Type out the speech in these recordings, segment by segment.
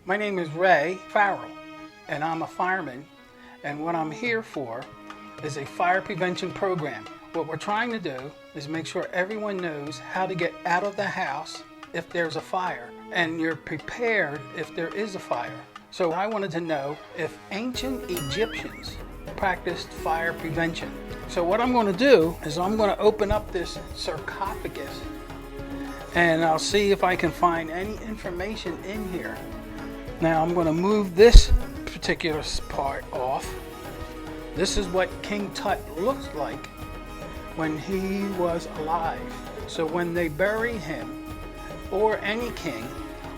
My name is Ray Farrell, and I'm a fireman, and what I'm here for is a fire prevention program. What we're trying to do is make sure everyone knows how to get out of the house if there's a fire, and you're prepared if there is a fire. So I wanted to know if ancient Egyptians practiced fire prevention. So what I'm going to do is I'm going to open up this sarcophagus, and I'll see if I can find any information in here. Now I'm going to move this particular part off. This is what King Tut looks like when he was alive. So when they bury him, or any king,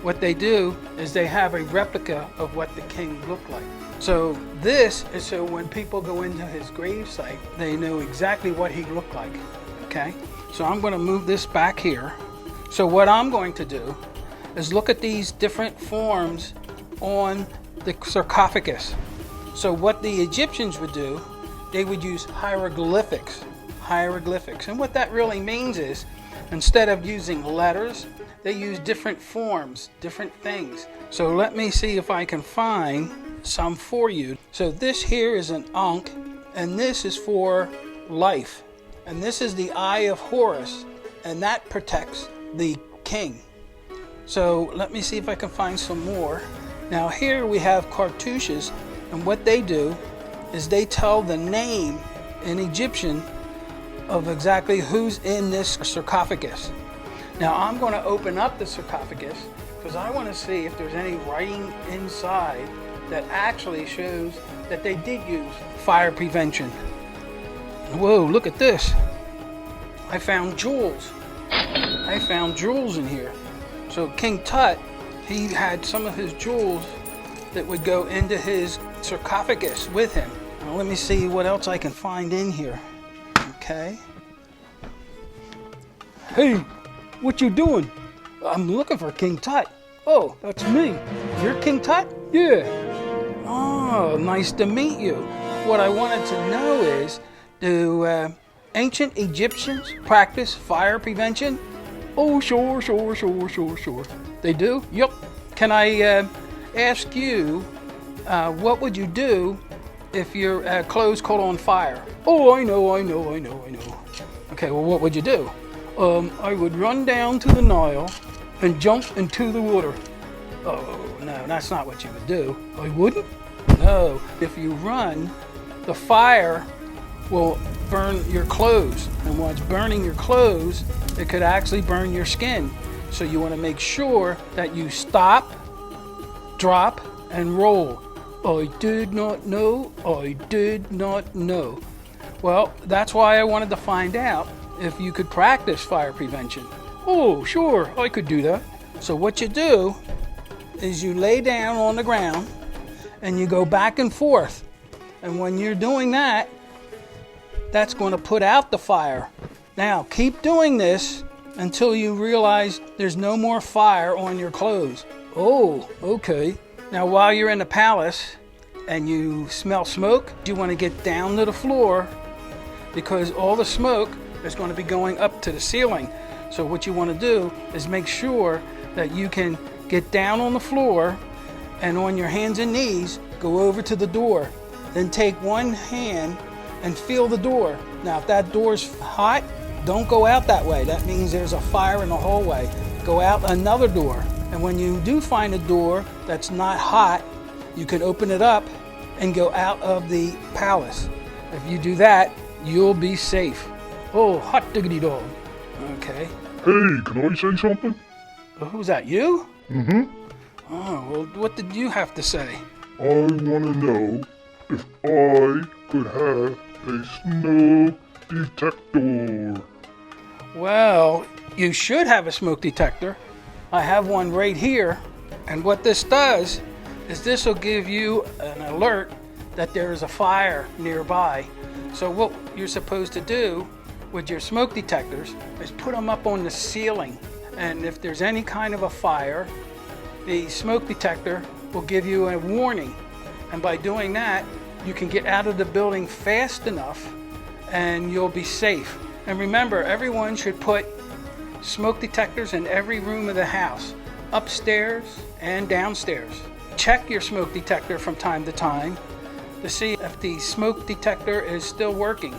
what they do is they have a replica of what the king looked like. So this is so when people go into his gravesite, they know exactly what he looked like. Okay? So I'm going to move this back here. So what I'm going to do is look at these different forms on the sarcophagus. So what the Egyptians would do, they would use hieroglyphics. And what that really means is, instead of using letters, they use different forms, different things. So let me see if I can find some for you. So this here is an Ankh, and this is for life. And this is the Eye of Horus, and that protects the king. So let me see if I can find some more. Now here we have cartouches, and what they do is they tell the name in Egyptian of exactly who's in this sarcophagus. Now I'm going to open up the sarcophagus because I want to see if there's any writing inside that actually shows that they did use fire prevention. Whoa, look at this. I found jewels. In here. So King Tut, he had some of his jewels that would go into his sarcophagus with him. Now let me see what else I can find in here. Okay. Hey, what you doing? I'm looking for King Tut. Oh, that's me. You're King Tut? Yeah. Oh, nice to meet you. What I wanted to know is, do ancient Egyptians practice fire prevention? Oh, sure. They do? Yup. Can I ask you, what would you do if your clothes caught on fire? Oh, I know. Okay, well, what would you do? I would run down to the Nile and jump into the water. Oh, no, that's not what you would do. I wouldn't? No. If you run, the fire will burn your clothes. And while it's burning your clothes, it could actually burn your skin. So you want to make sure that you stop, drop, and roll. I did not know. Well, that's why I wanted to find out if you could practice fire prevention. Oh, sure, I could do that. So what you do is you lay down on the ground and you go back and forth. And when you're doing that, that's going to put out the fire. Now, keep doing this until you realize there's no more fire on your clothes. Oh, okay. Now, while you're in the palace and you smell smoke, you want to get down to the floor because all the smoke is going to be going up to the ceiling. So what you want to do is make sure that you can get down on the floor and on your hands and knees, go over to the door. Then take one hand and feel the door. Now, if that door's hot, don't go out that way. That means there's a fire in the hallway. Go out another door. And when you do find a door that's not hot, you can open it up and go out of the palace. If you do that, you'll be safe. Oh, hot diggity dog. Okay. Hey, can I say something? Who's that, you? Mm-hmm. Oh, well, what did you have to say? I want to know if I could have a smoke detector. Well, you should have a smoke detector. I have one right here. And what this does is this will give you an alert that there is a fire nearby. So what you're supposed to do with your smoke detectors is put them up on the ceiling. And if there's any kind of a fire, the smoke detector will give you a warning. And by doing that, you can get out of the building fast enough and you'll be safe. And remember, everyone should put smoke detectors in every room of the house, upstairs and downstairs. check your smoke detector from time to time to see if the smoke detector is still working.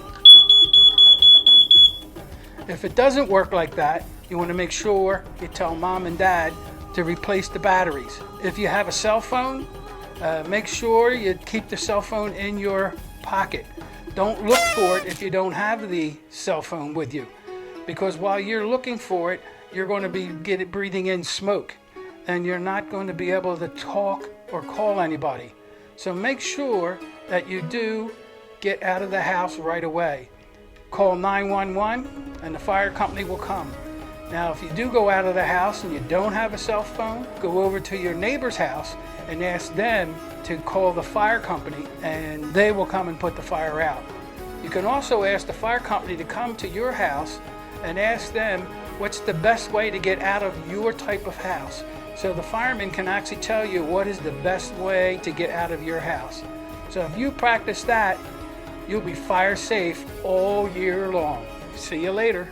If it doesn't work like that, you want to make sure you tell mom and dad to replace the batteries. If you have a cell phone, make sure you keep the cell phone in your pocket. Don't look for it if you don't have the cell phone with you, because while you're looking for it, you're going to be breathing in smoke, and you're not going to be able to talk or call anybody. So make sure that you do get out of the house right away. Call 911 and the fire company will come. Now, if you do go out of the house and you don't have a cell phone, go over to your neighbor's house and ask them to call the fire company, and they will come and put the fire out. You can also ask the fire company to come to your house and ask them what's the best way to get out of your type of house. So the fireman can actually tell you what is the best way to get out of your house. So if you practice that, you'll be fire safe all year long. See you later.